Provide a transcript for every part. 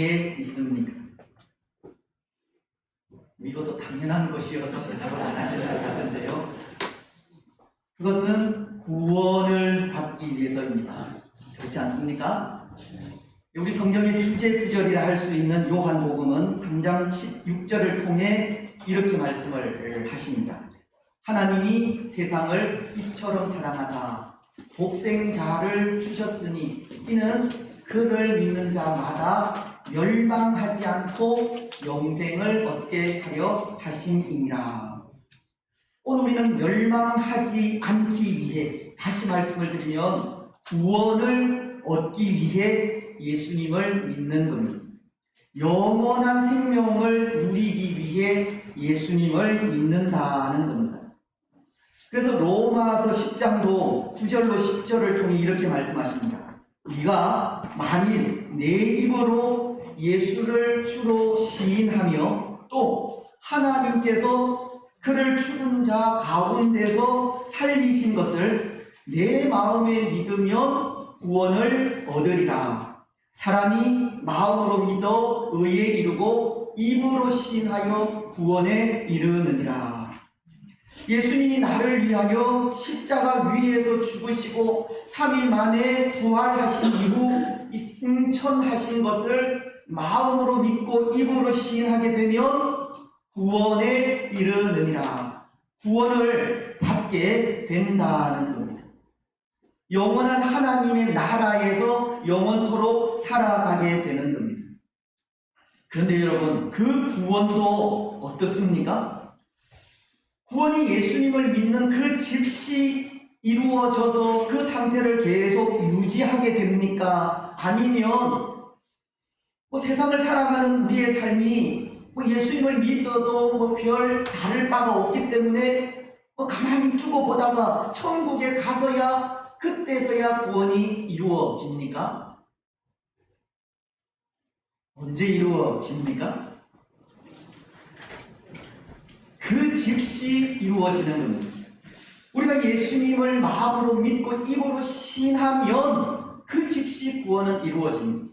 있습니까? 이것도 당연한 것이어서 대답을 안 하시는 것 같은데요. 그것은 구원을 받기 위해서입니다. 그렇지 않습니까? 우리 성경의 주제 구절이라 할 수 있는 요한복음은 3장 16절을 통해 이렇게 말씀을 하십니다. 하나님이 세상을 이처럼 사랑하사 독생자를 주셨으니 이는 그를 믿는 자마다 멸망하지 않고 영생을 얻게 하려 하심이니라. 오늘 우리는 멸망하지 않기 위해, 다시 말씀을 드리면 구원을 얻기 위해 예수님을 믿는 겁니다. 영원한 생명을 누리기 위해 예수님을 믿는다는 겁니다. 그래서 로마서 10장도 9절로 10절을 통해 이렇게 말씀하십니다. 네가 만일 내 입으로 예수를 주로 시인하며 또 하나님께서 그를 죽은 자 가운데서 살리신 것을 내 마음에 믿으면 구원을 얻으리라. 사람이 마음으로 믿어 의에 이르고 입으로 시인하여 구원에 이르느니라. 예수님이 나를 위하여 십자가 위에서 죽으시고 3일 만에 부활하신 이후 승천하신 것을 마음으로 믿고 입으로 시인하게 되면 구원에 이르느니라. 구원을 받게 된다는 겁니다. 영원한 하나님의 나라에서 영원토록 살아가게 되는 겁니다. 그런데 여러분, 그 구원도 어떻습니까? 구원이 예수님을 믿는 그 즉시 이루어져서 그 상태를 계속 유지하게 됩니까? 아니면 세상을 살아가는 우리의 삶이 예수님을 믿어도 별 다를 바가 없기 때문에 가만히 두고 보다가 천국에 가서야 그때서야 구원이 이루어집니까? 언제 이루어집니까? 그 즉시 이루어지는 겁니다. 우리가 예수님을 마음으로 믿고 입으로 신하면 그 즉시 구원은 이루어집니다.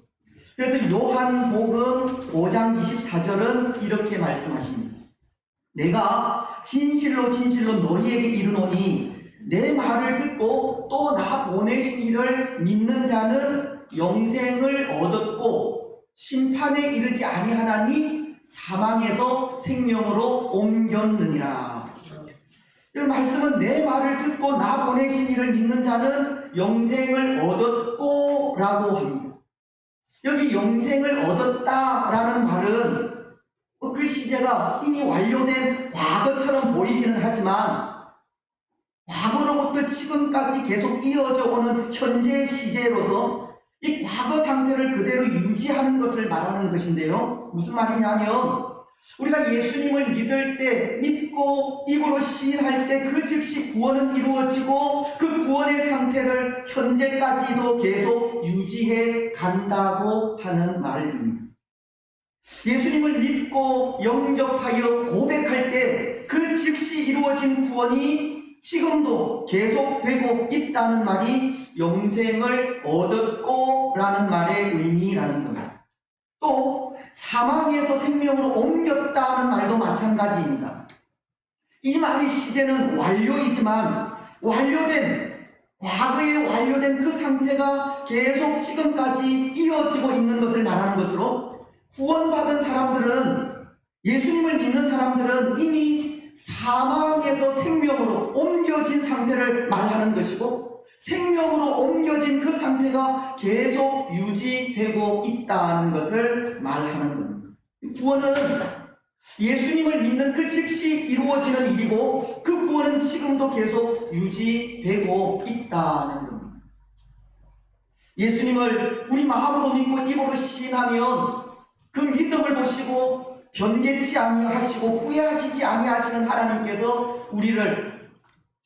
그래서 요한복음 5장 24절은 이렇게 말씀하십니다. 내가 진실로 진실로 너희에게 이르노니 내 말을 듣고 또 나 보내신 이를 믿는 자는 영생을 얻었고 심판에 이르지 아니하나니 사망에서 생명으로 옮겼느니라. 이 말씀은 내 말을 듣고 나 보내신 이를 믿는 자는 영생을 얻었고 라고 합니다. 여기 영생을 얻었다라는 말은 그 시제가 이미 완료된 과거처럼 보이기는 하지만 과거로부터 지금까지 계속 이어져 오는 현재 시제로서 이 과거 상태를 그대로 유지하는 것을 말하는 것인데요. 무슨 말이냐면 우리가 예수님을 믿을 때, 믿고 입으로 시인할 때 그 즉시 구원은 이루어지고 그 구원의 상태를 현재까지도 계속 유지해 간다고 하는 말입니다. 예수님을 믿고 영접하여 고백할 때 그 즉시 이루어진 구원이 지금도 계속되고 있다는 말이 영생을 얻었고 라는 말의 의미라는 겁니다. 또 사망에서 생명으로 옮겼다는 말도 마찬가지입니다. 이 말의 시제는 완료이지만 과거에 완료된 그 상태가 계속 지금까지 이어지고 있는 것을 말하는 것으로 구원받은 사람들은, 예수님을 믿는 사람들은 이미 사망에서 생명으로 옮겨진 상태를 말하는 것이고 생명으로 옮겨진 그 상태가 계속 유지되고 있다는 것을 말하는 겁니다. 구원은 예수님을 믿는 그 즉시 이루어지는 일이고 그 구원은 지금도 계속 유지되고 있다는 겁니다. 예수님을 우리 마음으로 믿고 입으로 시인하면 그 믿음을 보시고 변개치 아니하시고 후회하시지 아니하시는 하나님께서 우리를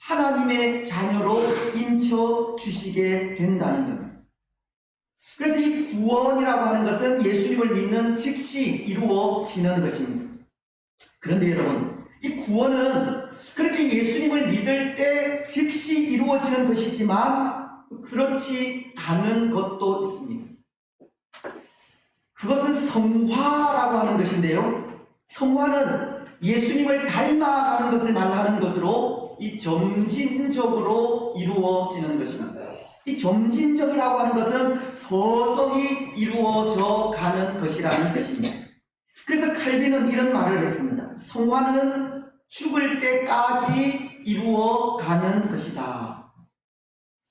하나님의 자녀로 인쳐 주시게 된다는 겁니다. 그래서 이 구원이라고 하는 것은 예수님을 믿는 즉시 이루어지는 것입니다. 그런데 여러분, 이 구원은 그렇게 예수님을 믿을 때 즉시 이루어지는 것이지만 그렇지 않은 것도 있습니다. 그것은 성화라고 하는 것인데요. 성화는 예수님을 닮아가는 것을 말하는 것으로 이 점진적으로 이루어지는 것입니다. 이 점진적이라고 하는 것은 서서히 이루어져 가는 것이라는 것입니다. 그래서 칼빈은 이런 말을 했습니다. 성화는 죽을 때까지 이루어가는 것이다.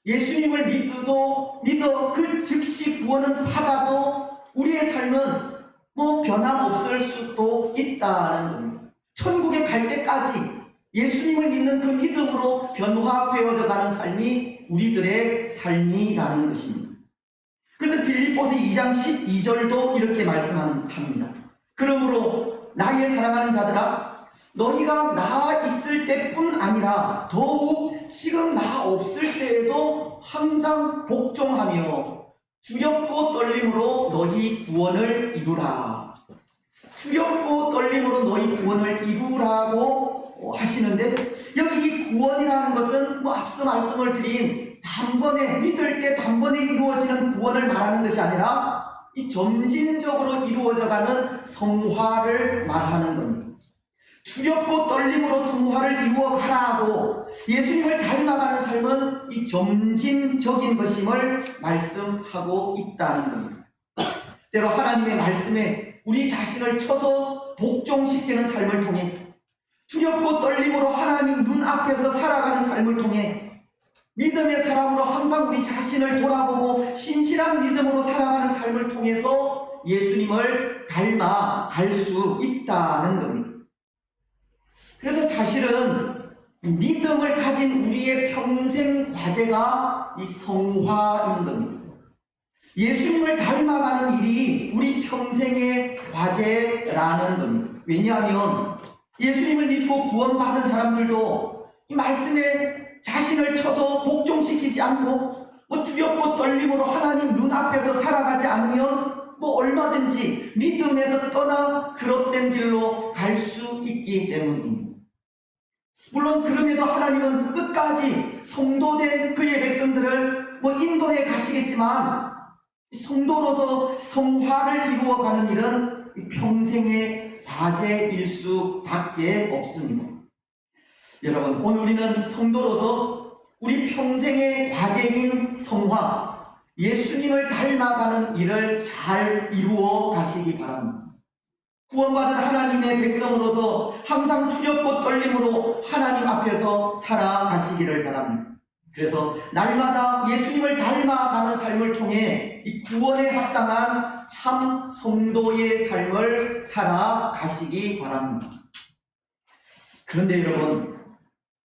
예수님을 믿어 그 즉시 구원은 받아도 우리의 삶은 변함없을 수도 있다는 겁니다. 천국에 갈 때까지 예수님을 믿는 그 믿음으로 변화되어져 가는 삶이 우리들의 삶이라는 것입니다. 그래서 빌립보서 2장 12절도 이렇게 말씀합니다. 그러므로 나의 사랑하는 자들아, 너희가 나 있을 때뿐 아니라 더욱 지금 나 없을 때에도 항상 복종하며 두렵고 떨림으로 너희 구원을 이루라. 두렵고 떨림으로 너희 구원을 이루라고 하시는데, 여기 이 구원이라는 것은 앞서 말씀을 드린 단번에 믿을 때 단번에 이루어지는 구원을 말하는 것이 아니라 이 점진적으로 이루어져가는 성화를 말하는 겁니다. 두렵고 떨림으로 성화를 이루어가라고 예수님을 닮아가는 삶은 이 점진적인 것임을 말씀하고 있다는 겁니다. 때로 하나님의 말씀에 우리 자신을 쳐서 복종시키는 삶을 통해, 두렵고 떨림으로 하나님 눈앞에서 살아가는 삶을 통해 믿음의 사람으로 항상 우리 자신을 돌아보고 신실한 믿음으로 살아가는 삶을 통해서 예수님을 닮아갈 수 있다는 겁니다. 그래서 사실은 믿음을 가진 우리의 평생 과제가 이 성화인 겁니다. 예수님을 닮아가는 일이 우리 평생의 과제라는 겁니다. 왜냐하면 예수님을 믿고 구원받은 사람들도 이 말씀에 자신을 쳐서 복종시키지 않고 두렵고 떨림으로 하나님 눈앞에서 살아가지 않으면 얼마든지 믿음에서 떠나 그릇된 길로 갈 수 있기 때문입니다. 물론 그럼에도 하나님은 끝까지 성도된 그의 백성들을 인도해 가시겠지만, 성도로서 성화를 이루어가는 일은 평생의 과제일 수밖에 없습니다. 여러분, 오늘 우리는 성도로서 우리 평생의 과제인 성화, 예수님을 닮아가는 일을 잘 이루어 가시기 바랍니다. 구원받은 하나님의 백성으로서 항상 두렵고 떨림으로 하나님 앞에서 살아가시기를 바랍니다. 그래서 날마다 예수님을 닮아가는 삶을 통해 이 구원에 합당한 참 성도의 삶을 살아가시기 바랍니다. 그런데 여러분,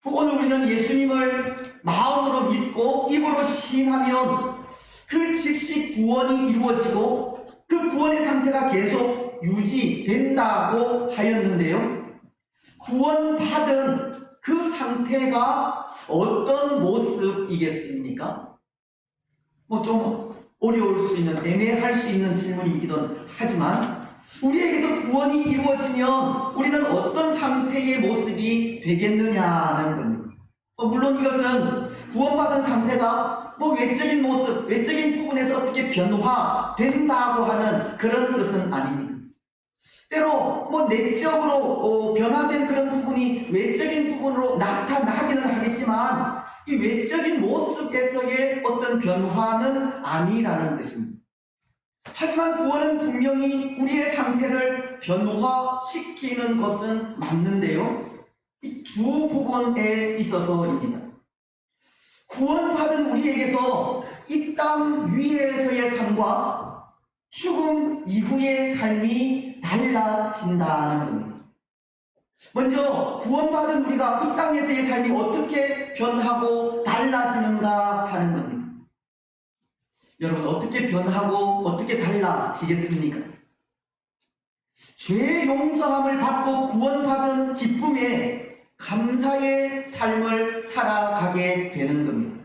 오늘 우리는 예수님을 마음으로 믿고 입으로 시인하면 그 즉시 구원이 이루어지고 그 구원의 상태가 계속 유지된다고 하였는데요. 구원받은 그 상태가 어떤 모습이겠습니까? 좀 어려울 수 있는, 애매할 수 있는 질문이기도 하지만, 우리에게서 구원이 이루어지면 우리는 어떤 상태의 모습이 되겠느냐는 겁니다. 물론 이것은 구원받은 상태가 외적인 모습, 외적인 부분에서 어떻게 변화된다고 하는 그런 뜻은 아닙니다. 때로 내적으로 변화된 그런 부분이 외적인 부분으로 나타나기는 하겠지만, 이 외적인 모습에서의 어떤 변화는 아니라는 것입니다. 하지만 구원은 분명히 우리의 상태를 변화시키는 것은 맞는데요, 이 두 부분에 있어서입니다. 구원받은 우리에게서 이 땅 위에서의 삶과 죽음 이후의 삶이 달라진다는 겁니다. 먼저 구원받은 우리가 이 땅에서의 삶이 어떻게 변하고 달라지는가 하는 겁니다. 여러분, 어떻게 변하고 어떻게 달라지겠습니까? 죄 용서함을 받고 구원받은 기쁨에 감사의 삶을 살아가게 되는 겁니다.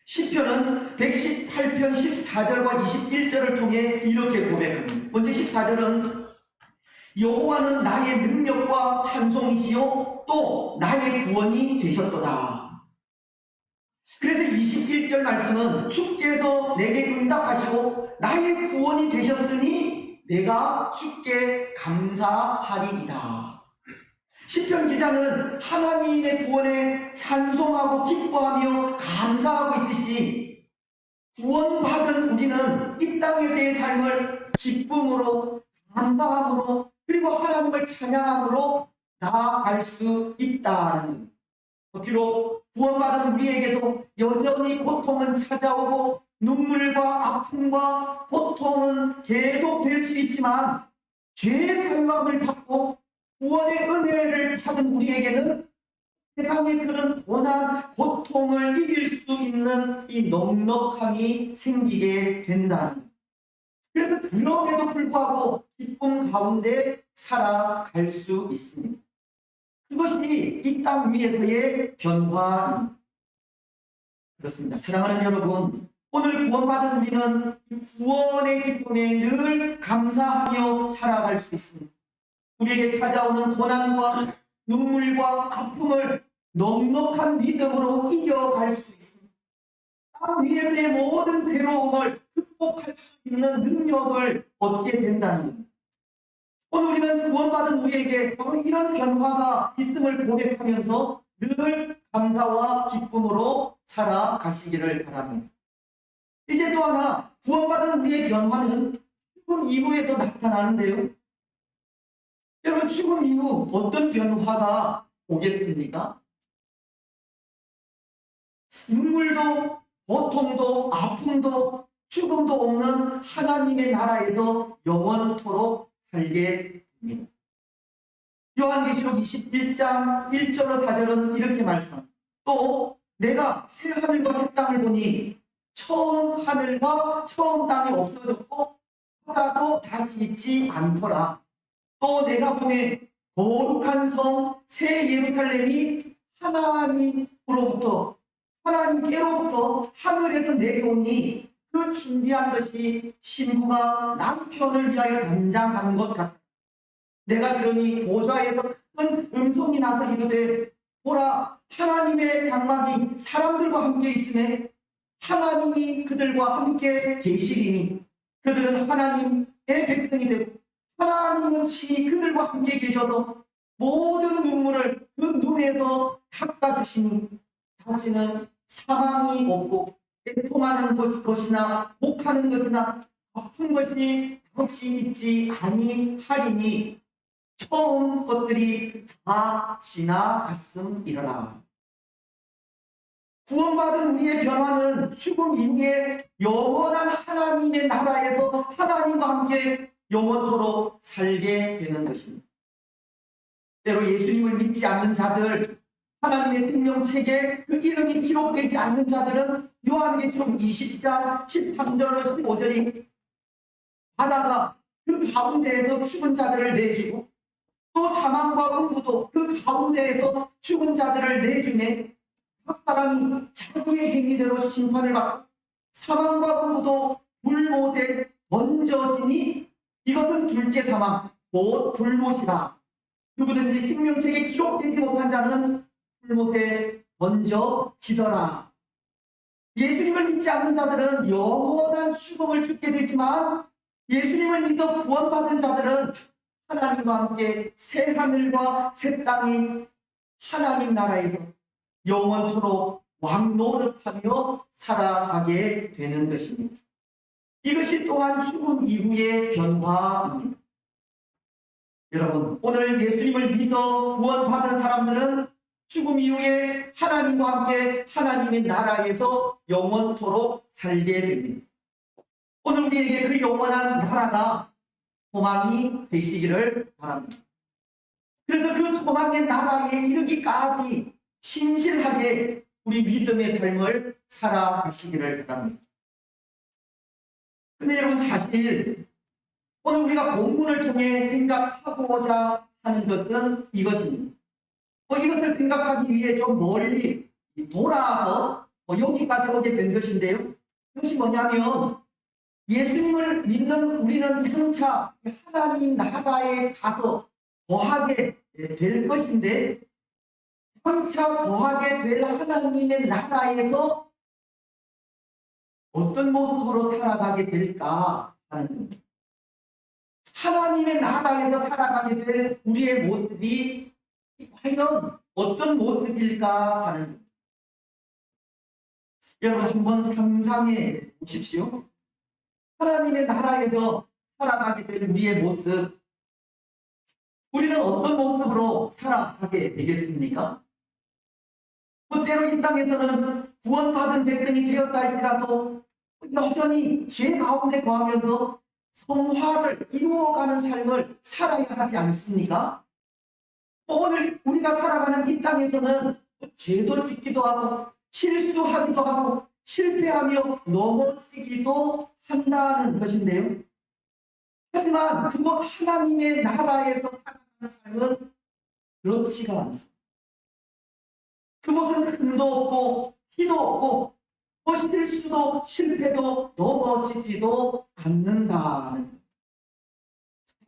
시편은 118편 14절과 21절을 통해 이렇게 고백합니다. 먼저 14절은 여호와는 나의 능력과 찬송이시요 또 나의 구원이 되셨도다. 그래서 21절 말씀은 주께서 내게 응답하시고 나의 구원이 되셨으니 내가 주께 감사하리이다. 시편 기자는 하나님의 구원에 찬송하고 기뻐하며 감사하고 있듯이 구원받은 우리는 이 땅에서의 삶을 기쁨으로, 감사함으로, 그리고 하나님을 찬양함으로 나아갈 수 있다는, 비록 구원받은 우리에게도 여전히 고통은 찾아오고 눈물과 아픔과 고통은 계속될 수 있지만, 죄의 사유함을 받고 구원의 은혜를 받은 우리에게는 세상의 그런 고난, 고통을 이길 수 있는 이 넉넉함이 생기게 된다는, 그래서 그럼에도 불구하고 기쁨 가운데 살아갈 수 있습니다. 그것이 이 땅 위에서의 변화입니다. 그렇습니다. 사랑하는 여러분, 오늘 구원받은 우리는 구원의 기쁨에 늘 감사하며 살아갈 수 있습니다. 우리에게 찾아오는 고난과 눈물과 아픔을 넉넉한 믿음으로 이겨갈 수 있습니다. 땅 위에서의 모든 괴로움을 극복할 수 있는 능력을 얻게 된다는 것. 오늘 우리는 구원받은 우리에게 바로 이런 변화가 있음을 고백하면서 늘 감사와 기쁨으로 살아가시기를 바랍니다. 이제 또 하나, 구원받은 우리의 변화는 죽음 이후에도 나타나는데요. 여러분, 죽음 이후 어떤 변화가 오겠습니까? 눈물도 고통도 아픔도 죽음도 없는 하나님의 나라에서 영원토록 살게 됩니다. 요한계시록 21장 1절로 4절은 이렇게 말씀합니다. 또 내가 새 하늘과 새 땅을 보니 처음 하늘과 처음 땅이 없어졌고 바다도 다시 있지 않더라. 또 내가 보니 거룩한 성 새 예루살렘이 하나님께로부터 하늘에서 내려오니 그 준비한 것이 신부가 남편을 위하여 단장한 것 같다. 내가 들으니 보좌에서 큰 음성이 나서 이르되 보라, 하나님의 장막이 사람들과 함께 있음에 하나님이 그들과 함께 계시리니 그들은 하나님의 백성이 되고 하나님은 친히 그들과 함께 계셔서 모든 눈물을 그 눈에서 닦아주시니 다시는 사망이 없고 애통하는 것이나 목하는 것이나 아픈 것이 다시 있지 아니하리니 처음 것들이 다 지나갔음이러라. 구원받은 우리의 변화는 죽음 이후에 영원한 하나님의 나라에서 하나님과 함께 영원토록 살게 되는 것입니다. 때로 예수님을 믿지 않는 자들, 하나님의 생명책에 그 이름이 기록되지 않는 자들은 요한계시록 20장 13절로 15절이 바다가 그 가운데에서 죽은 자들을 내주고 또 사망과 음부도 그 가운데에서 죽은 자들을 내주네 각 사람이 자기의 행위대로 심판을 받고 사망과 음부도 불못에 던져지니 이것은 둘째 사망 곧 불못이라. 누구든지 생명책에 기록되지 못한 자는 불못에 던져지더라. 예수님을 믿지 않는 자들은 영원한 죽음을 죽게 되지만 예수님을 믿어 구원받은 자들은 하나님과 함께 새 하늘과 새 땅인 하나님 나라에서 영원토록 왕노릇하며 살아가게 되는 것입니다. 이것이 또한 죽음 이후의 변화입니다. 여러분, 오늘 예수님을 믿어 구원받은 사람들은 죽음 이후에 하나님과 함께 하나님의 나라에서 영원토록 살게 됩니다. 오늘 우리에게 그 영원한 나라가 소망이 되시기를 바랍니다. 그래서 그 소망의 나라에 이르기까지 신실하게 우리 믿음의 삶을 살아가시기를 바랍니다. 근데 여러분, 사실 오늘 우리가 본문을 통해 생각하고자 하는 것은 이것입니다. 이것을 생각하기 위해 좀 멀리 돌아와서 여기까지 오게 된 것인데요. 그것이 뭐냐면 예수님을 믿는 우리는 장차 하나님 나라에 가서 거하게 될 것인데 장차 거하게 될 하나님의 나라에서 어떤 모습으로 살아가게 될까 하는 겁니다. 하나님의 나라에서 살아가게 될 우리의 모습이 과연 어떤 모습일까 하는, 여러분 한번 상상해 보십시오. 하나님의 나라에서 살아가게 될 우리의 모습, 우리는 어떤 모습으로 살아가게 되겠습니까? 때로 이 땅에서는 구원받은 백성이 되었다 할지라도 여전히 죄 가운데 거하면서 성화를 이루어가는 삶을 살아야 하지 않습니까? 오늘 우리가 살아가는 이 땅에서는 죄도 짓기도 하고 실수도 하기도 하고 실패하며 넘어지기도 한다는 것인데요. 하지만 그것 하나님의 나라에서 살아가는 삶은 그렇지가 않습니다. 그것은 흠도 없고 티도 없고 실수도 실패도 넘어지지도 않는다는,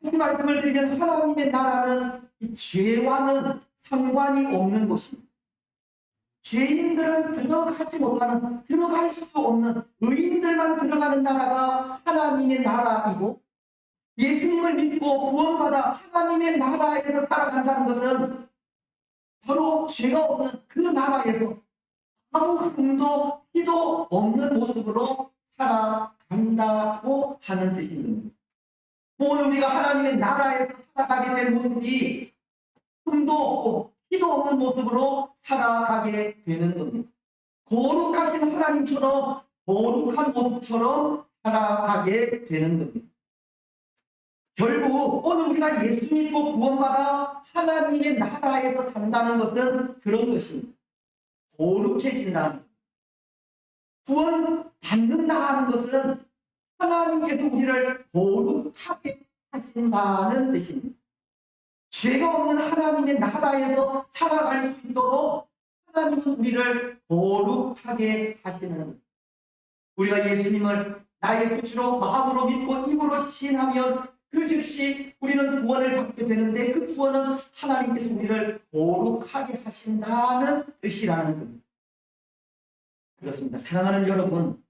이 말씀을 드리면 하나님의 나라는 이 죄와는 상관이 없는 것입니다. 죄인들은 들어가지 못하는, 들어갈 수 없는, 의인들만 들어가는 나라가 하나님의 나라이고, 예수님을 믿고 구원받아 하나님의 나라에서 살아간다는 것은 바로 죄가 없는 그 나라에서 아무 흠도 티도 없는 모습으로 살아간다고 하는 뜻입니다. 오늘 우리가 하나님의 나라에서 살아가게 될 모습이 흠도 없고 티도 없는 모습으로 살아가게 되는 겁니다. 거룩하신 하나님처럼 거룩한 모습처럼 살아가게 되는 겁니다. 결국 오늘 우리가 예수 믿고 구원받아 하나님의 나라에서 산다는 것은 그런 것입니다. 거룩해진다는, 구원 받는다는 것은 하나님께서 우리를 거룩하게 하신다는 뜻입니다. 죄가 없는 하나님의 나라에서 살아갈 수 있도록 하나님은 우리를 거룩하게 하시는, 우리가 예수님을 나의 구주로 마음으로 믿고 입으로 시인하면 그 즉시 우리는 구원을 받게 되는데, 그 구원은 하나님께서 우리를 거룩하게 하신다는 뜻이라는 겁니다. 그렇습니다. 사랑하는 여러분,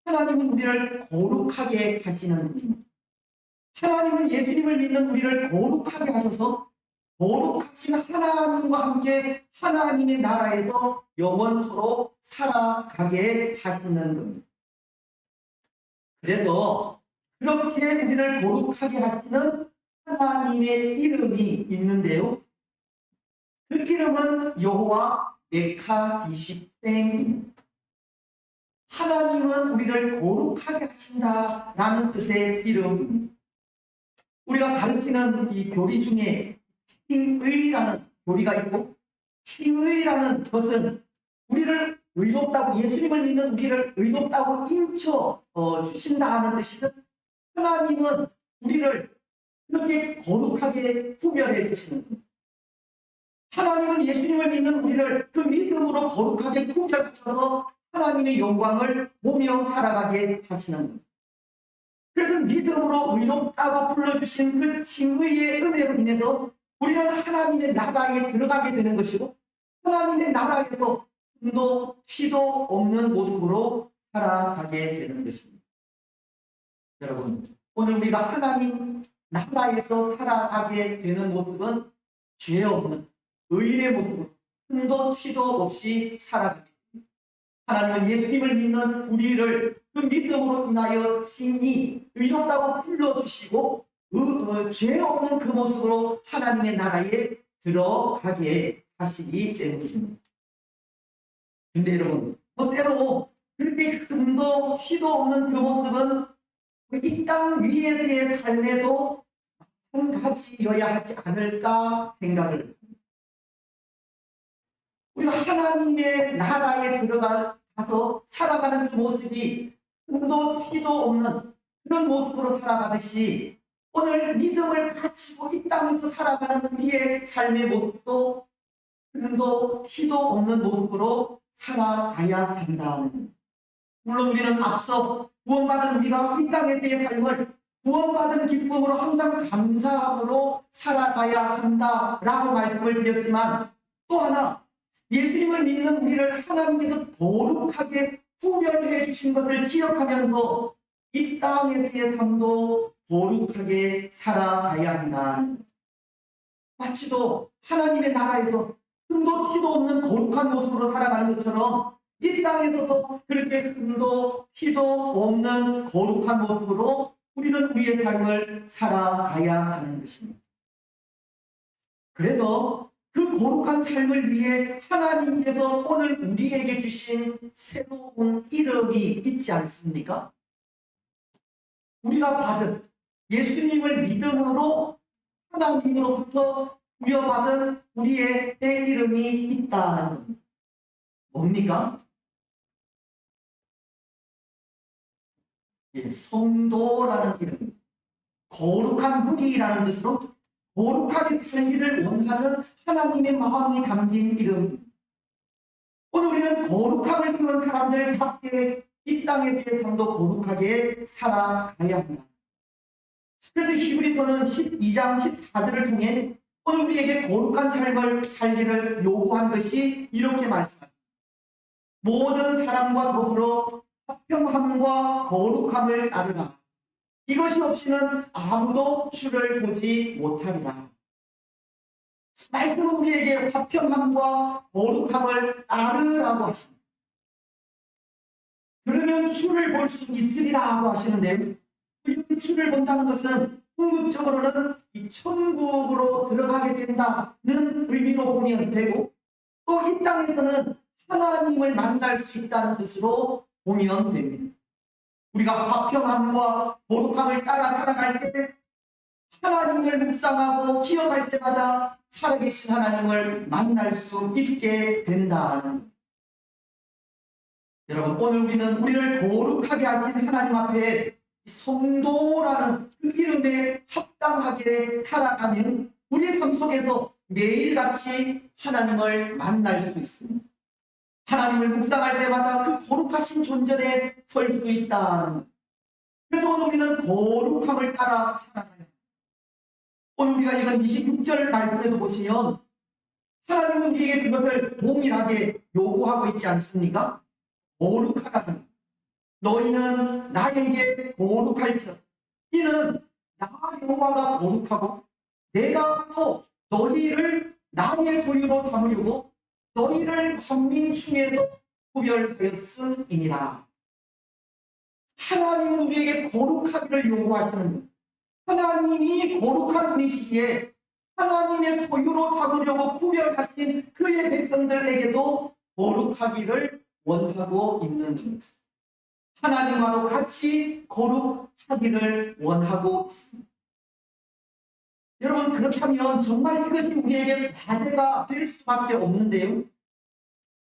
하나님은 우리를 거룩하게 하시는 분입니다. 하나님은 예수님을 믿는 우리를 거룩하게 하셔서 거룩하신 하나님과 함께 하나님의 나라에서 영원토록 살아가게 하시는 겁니다. 그래서 그렇게 우리를 거룩하게 하시는 하나님의 이름이 있는데요. 그 이름은 여호와 메카디시펜입니다. 하나님은 우리를 거룩하게 하신다라는 뜻의 이름입니다. 우리가 가르치는 이 교리 중에 칭의라는 교리가 있고, 칭의라는 것은 우리를 의롭다고, 예수님을 믿는 우리를 의롭다고 인쳐 주신다는 뜻이든, 하나님은 우리를 이렇게 거룩하게 구별해 주시는 겁니다. 하나님은 예수님을 믿는 우리를 그 믿음으로 거룩하게 구별하셔서 하나님의 영광을 보며 살아가게 하시는 겁니다. 그래서 믿음으로 의롭다고 불러주신 그 칭의의 은혜로 인해서 우리는 하나님의 나라에 들어가게 되는 것이고, 하나님의 나라에서 흠도 티도 없는 모습으로 살아가게 되는 것입니다. 여러분, 오늘 우리가 하나님 나라에서 살아가게 되는 모습은 죄 없는 의인의 모습으로 흠도 티도 없이 살아가게 됩니다. 하나님은 예수님을 믿는 우리를 그 믿음으로 인하여 친히 의롭다고 불러주시고 죄 없는 그 모습으로 하나님의 나라에 들어가게 하시기 때문입니다. 근데 여러분, 때로 그렇게 흠도 티도 없는 그 모습은 이 땅 위에서의 삶에도 마찬가지여야 하지 않을까 생각을 합니다. 우리가 하나님의 나라에 들어가서 살아가는 그 모습이 흠도 티도 없는 그런 모습으로 살아가듯이, 오늘 믿음을 가지고 이 땅에서 살아가는 우리의 삶의 모습도 흠도 티도 없는 모습으로 살아가야 한다는, 물론 우리는 앞서 구원받은 우리가 이 땅에서의 삶을 구원받은 기쁨으로 항상 감사함으로 살아가야 한다라고 말씀을 드렸지만, 또 하나 예수님을 믿는 우리를 하나님께서 거룩하게 구별해 주신 것을 기억하면서 이 땅에서의 삶도 거룩하게 살아가야 한다. 마치도 하나님의 나라에서 흠도 티도 없는 거룩한 모습으로 살아가는 것처럼 이 땅에서도 그렇게 흠도 티도 없는 거룩한 모습으로 우리는 우리의 삶을 살아가야 하는 것입니다. 그래서 그 거룩한 삶을 위해 하나님께서 오늘 우리에게 주신 새로운 이름이 있지 않습니까? 우리가 받은 예수님을 믿음으로 하나님으로부터 부여받은 우리의 새 이름이 있다는 겁니다. 뭡니까? 성도라는 이름, 거룩한 무리라는 뜻으로 거룩하게 살기를 원하는 하나님의 마음이 담긴 이름. 오늘 우리는 거룩함을 입은 사람들답게 이 땅의 세상도 거룩하게 살아가야 합니다. 그래서 히브리서는 12장 14절을 통해 오늘 우리에게 거룩한 삶을 살기를 요구한 것이 이렇게 말씀합니다. 모든 사람과 더불어 화평함과 거룩함을 따르라. 이것이 없이는 아무도 주를 보지 못하리라. 말씀은 우리에게 화평함과 거룩함을 따르라고 하십니다. 그러면 주를 볼 수 있으리라 고 하시는데, 이렇게 주를 본다는 것은 궁극적으로는 이 천국으로 들어가게 된다는 의미로 보면 되고, 또 이 땅에서는 하나님을 만날 수 있다는 뜻으로 보면 됩니다. 우리가 화평함과 거룩함을 따라 살아갈 때 하나님을 묵상하고 기억할 때마다 살아계신 하나님을 만날 수 있게 된다는. 여러분, 오늘 우리는 우리를 거룩하게 하신 하나님 앞에 성도라는 그 이름에 합당하게 살아가면 우리 삶 속에서 매일같이 하나님을 만날 수도 있습니다. 하나님을 묵상할 때마다 그 거룩하신 존전에 설 수 있다. 그래서 오늘 우리는 거룩함을 따라 살아가야 합니다. 오늘 우리가 이건 26절 말씀에도 보시면 하나님은 우리에게 그것을 동일하게 요구하고 있지 않습니까? 거룩하다. 너희는 나에게 거룩할지어다. 이는 나 여호와가 거룩하고 내가 또 너희를 나의 소유로 삼으려고 너희를 만민 중에서 구별하였음이니라. 하나님은 우리에게 거룩하기를 요구하시는, 하나님이 거룩한 분이시기에 하나님의 소유로 삼으려고 구별하신 그의 백성들에게도 거룩하기를 원하고 있는 분, 하나님과도 같이 거룩하기를 원하고 있습니다. 여러분, 그렇다면 정말 이것이 우리에게 과제가 될 수밖에 없는데요.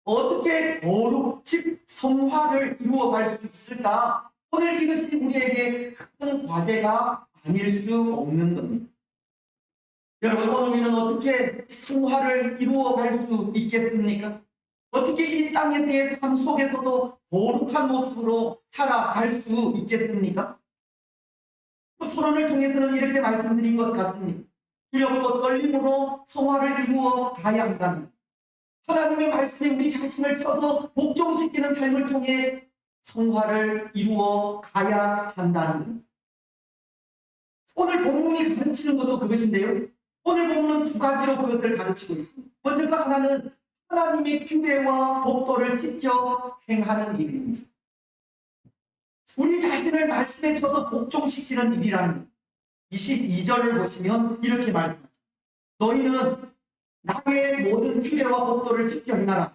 어떻게 거룩, 즉 성화를 이루어갈 수 있을까? 오늘 이것이 우리에게 큰 과제가 아닐 수 없는 겁니다. 여러분, 오늘 우리는 어떻게 성화를 이루어갈 수 있겠습니까? 어떻게 이 땅에서의 삶 속에서도 거룩한 모습으로 살아갈 수 있겠습니까? 서론을 통해서는 이렇게 말씀드린 것 같습니다. 두렵고 떨림으로 성화를 이루어 가야 한다는, 하나님의 말씀에 우리 자신을 쪄서 복종시키는 삶을 통해 성화를 이루어 가야 한다는. 오늘 본문이 가르치는 것도 그것인데요. 오늘 본문은 두 가지로 그것을 가르치고 있습니다. 먼저가 하나는 하나님의 규례와 법도를 지켜 행하는 일입니다. 우리 자신을 말씀에 쳐서 복종시키는 일이라는 22절을 보시면 이렇게 말씀합니다. 너희는 나의 모든 규례와 법도를 지켜 행하라.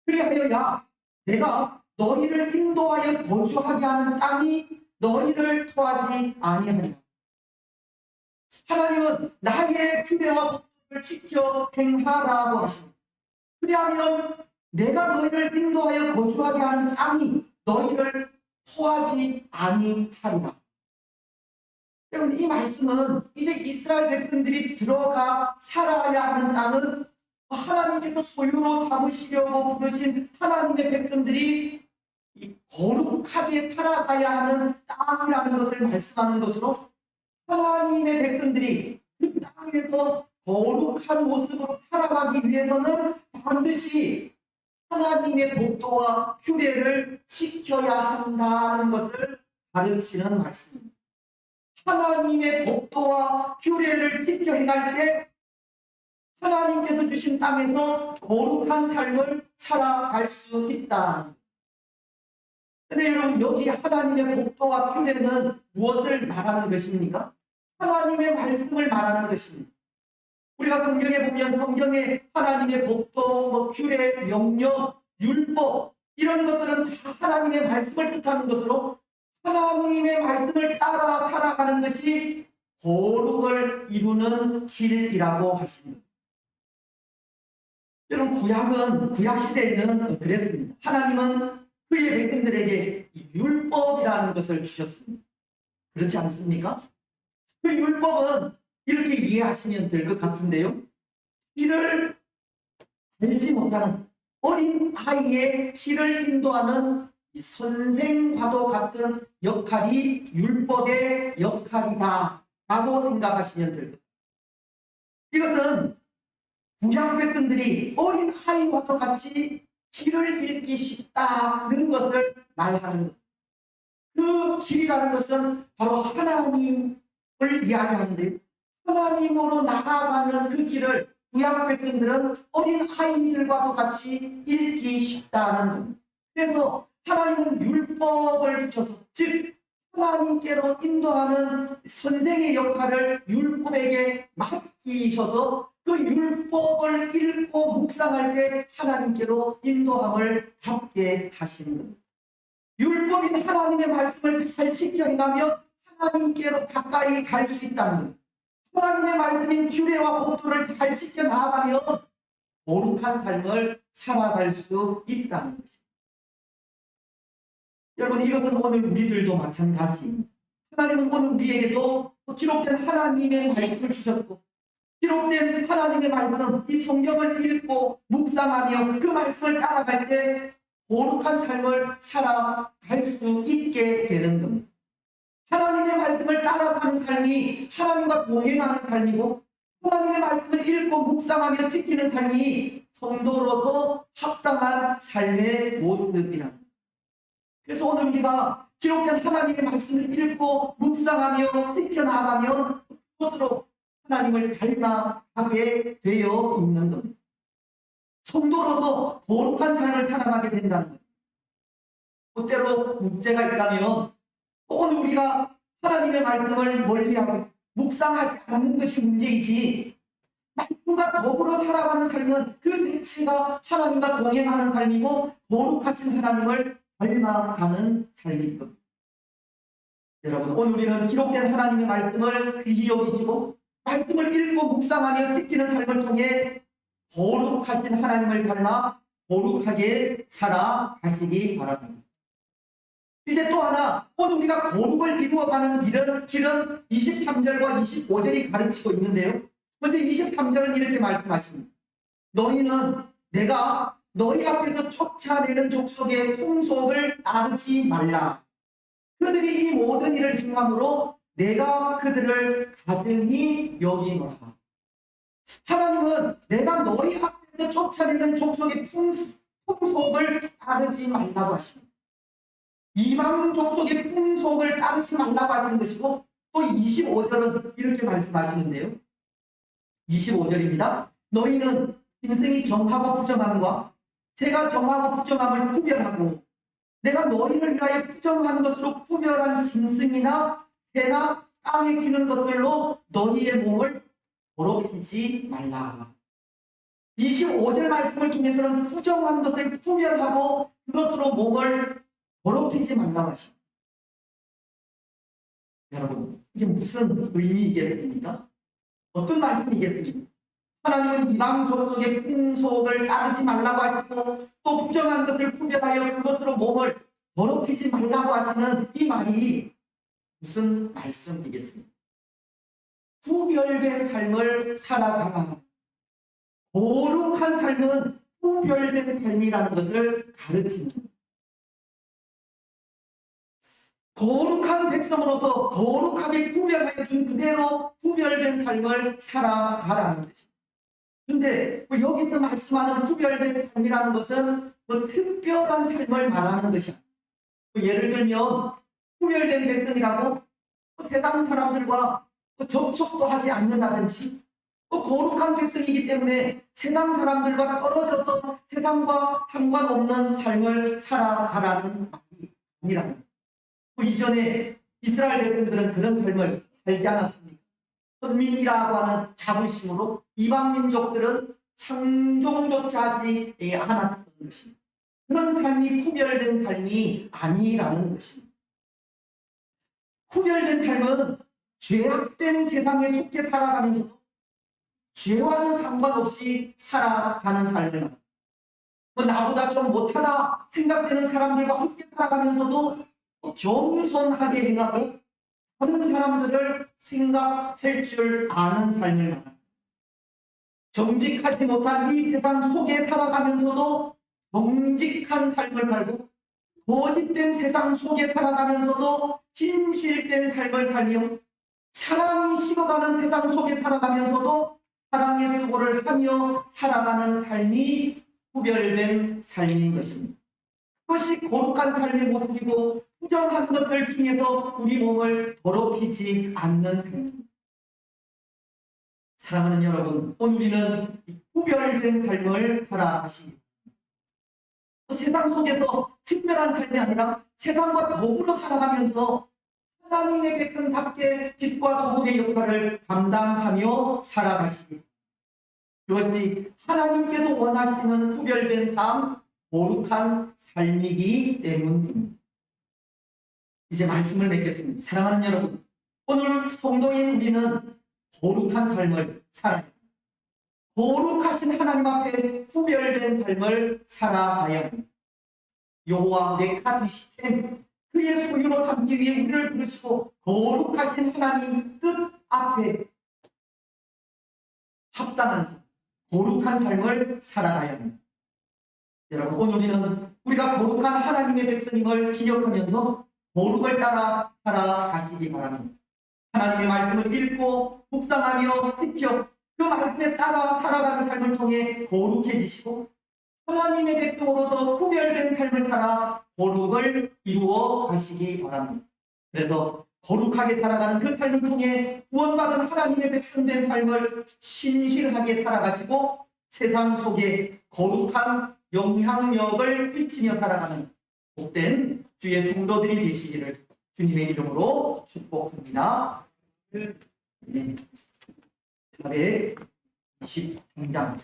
그리하여 내가 너희를 인도하여 거주하게 하는 땅이 너희를 토하지 아니하리라. 하나님은 나의 규례와 법도를 지켜 행하라고 하십니다. 그리하면 내가 너희를 인도하여 거주하게 하는 땅이 너희를 토하지 아니하리라. 여러분, 이 말씀은 이제 이스라엘 백성들이 들어가 살아야 하는 땅은 하나님께서 소유로 삼으시려고 부르신 하나님의 백성들이 거룩하게 살아가야 하는 땅이라는 것을 말씀하는 것으로, 하나님의 백성들이 그 땅에서 거룩한 모습으로 살아가기 위해서는 반드시 하나님의 법도와 규례를 지켜야 한다는 것을 가르치는 말씀입니다. 하나님의 법도와 규례를 지켜 행할 때 하나님께서 주신 땅에서 거룩한 삶을 살아갈 수 있다. 근데 여러분, 여기 하나님의 법도와 규례는 무엇을 말하는 것입니까? 하나님의 말씀을 말하는 것입니다. 우리가 성경에 보면 성경에 하나님의 법도, 규례, 명령, 율법 이런 것들은 다 하나님의 말씀을 뜻하는 것으로 하나님의 말씀을 따라 살아가는 것이 거룩을 이루는 길이라고 하십니다. 여러분, 구약 시대에는 그랬습니다. 하나님은 그의 백성들에게 율법이라는 것을 주셨습니다. 그렇지 않습니까? 그 율법은 이렇게 이해하시면 될 것 같은데요. 이를 알지 못하는 어린 아이의 길을 인도하는 선생과도 같은 역할이 율법의 역할이다 라고 생각하시면 될 것 같습니다. 이것은 구약 백성들이 어린 아이와도 같이 길을 읽기 쉽다는 것을 말하는 것. 그 길이라는 것은 바로 하나님을 이야기하는데요. 하나님으로 나아가는 그 길을 구약 백성들은 어린 아이들과도 같이 읽기 쉽다는 겁니다. 그래서 하나님은 율법을 주셔서, 즉 하나님께로 인도하는 선생의 역할을 율법에게 맡기셔서 그 율법을 읽고 묵상할 때 하나님께로 인도함을 받게 하시는 겁니다. 율법인 하나님의 말씀을 잘 지켜 행하며 하나님께로 가까이 갈 수 있다는 겁니다. 하나님의 말씀인 규례와 법도를 잘 지켜 나아가면 거룩한 삶을 살아갈 수 있다는 것입니다. 여러분, 이것은 오늘 우리들도 마찬가지. 하나님은 오늘 우리에게도 기록된 하나님의 말씀을 주셨고, 기록된 하나님의 말씀은 이 성경을 읽고 묵상하며 그 말씀을 따라갈 때 거룩한 삶을 살아갈 수 있게 되는 겁니다. 하나님의 말씀을 따라 사는 삶이 하나님과 동행하는 삶이고, 하나님의 말씀을 읽고 묵상하며 지키는 삶이 성도로서 합당한 삶의 모습이랍니다. 그래서 오늘 우리가 기록된 하나님의 말씀을 읽고 묵상하며 지켜나가면 그것으로 하나님을 닮아가게 되어 있는 겁니다. 성도로서 거룩한 삶을 살아가게 된다는 겁니다. 그때로 문제가 있다면 오늘 우리가 하나님의 말씀을 멀리하고 묵상하지 않는 것이 문제이지, 말씀과 더불어 살아가는 삶은 그 자체가 하나님과 동행하는 삶이고 거룩하신 하나님을 닮아가는 삶일 겁니다. 여러분, 오늘 우리는 기록된 하나님의 말씀을 귀히 여기시고 말씀을 읽고 묵상하며 지키는 삶을 통해 거룩하신 하나님을 닮아 거룩하게 살아가시기 바랍니다. 이제 또 하나, 오늘 우리가 거룩을 이루어가는 길은 23절과 25절이 가르치고 있는데요. 먼저 23절은 이렇게 말씀하십니다. 너희는 내가 너희 앞에서 쫓아내는 족속의 풍속을 따르지 말라. 그들이 이 모든 일을 행함으로 내가 그들을 가증히 여기노라. 하나님은 내가 너희 앞에서 쫓아내는 족속의 풍속을 따르지 말라고 하십니다. 이방 족속의 풍속을 따르지 말라고 하시는 것이고, 또 25절은 이렇게 말씀하시는데요. 25절입니다. 너희는 인생이 정하고 부정함과 제가 정하고 부정함을 구별하고 내가 너희를 위하여 부정한 것으로 구별한 짐승이나 새나 땅에 기는 것들로 너희의 몸을 더럽히지 말라. 25절 말씀을 통해서는 부정한 것을 구별하고 그것으로 몸을 더럽히지 말라고 하십니다. 여러분, 이게 무슨 의미이겠습니까? 어떤 말씀이겠습니까? 하나님은 이방 족속의 풍속을 따르지 말라고 하시고 또 부정한 것을 구별하여 그것으로 몸을 더럽히지 말라고 하시는 이 말이 무슨 말씀이겠습니까? 구별된 삶을 살아가라. 거룩한 삶은 구별된 삶이라는 것을 가르칩니다. 거룩한 백성으로서 거룩하게 구별하여 준 그대로 구별된 삶을 살아가라는 것입니다. 그런데 여기서 말씀하는 구별된 삶이라는 것은 특별한 삶을 말하는 것이야. 예를 들면 구별된 백성이라고 세상 사람들과 접촉도 하지 않는다든지 거룩한 백성이기 때문에 세상 사람들과 떨어져서 세상과 상관없는 삶을 살아가라는 말이 아니라는 이전에 이스라엘 백성들은 그런 삶을 살지 않았습니까? 선민이라고 하는 자부심으로 이방 민족들은 상종조차 하지 않았던 것입니다. 그런 삶이 구별된 삶이 아니라는 것입니다. 구별된 삶은 죄악된 세상에 속해 살아가면서도 죄와는 상관없이 살아가는 삶을 나보다 좀 못하다 생각되는 사람들과 함께 살아가면서도 겸손하게 행하고 다른 사람들을 생각할 줄 아는 삶을 말합니다. 정직하지 못한 이 세상 속에 살아가면서도 정직한 삶을 살고 거짓된 세상 속에 살아가면서도 진실된 삶을 살며 사랑이 식어가는 세상 속에 살아가면서도 사랑의 수고를 하며 살아가는 삶이 구별된 삶인 것입니다. 그것이 거룩한 삶의 모습이고 부정한 것들 중에서 우리 몸을 더럽히지 않는 삶입니다. 사랑하는 여러분, 오늘 우리는 구별된 삶을 살아가십니다. 세상 속에서 특별한 삶이 아니라 세상과 더불어 살아가면서 하나님의 백성답게 빛과 소금의 역할을 감당하며 살아가시기. 그것이 하나님께서 원하시는 구별된 삶, 거룩한 삶이기 때문입니다. 이제 말씀을 맺겠습니다. 사랑하는 여러분, 오늘 성도인 우리는 거룩한 삶을 살아야 합니다. 거룩하신 하나님 앞에 구별된 삶을 살아가야 합니다. 여호와 메카드시템 그의 소유로 삼기 위해 우리를 부르시고 거룩하신 하나님 뜻 앞에 합당한 삶, 거룩한 삶을 살아가야 합니다. 여러분, 오늘 우리는 우리가 거룩한 하나님의 백성임을 기억하면서 거룩을 따라 살아가시기 바랍니다. 하나님의 말씀을 읽고 묵상하며 지켜 그 말씀에 따라 살아가는 삶을 통해 거룩해지시고 하나님의 백성으로서 구별된 삶을 살아 거룩을 이루어 가시기 바랍니다. 그래서 거룩하게 살아가는 그 삶을 통해 구원받은 하나님의 백성된 삶을 신실하게 살아가시고 세상 속에 거룩한 영향력을 끼치며 살아가는 복된 주의 성도들이 되시기를 주님의 이름으로 축복합니다. 423장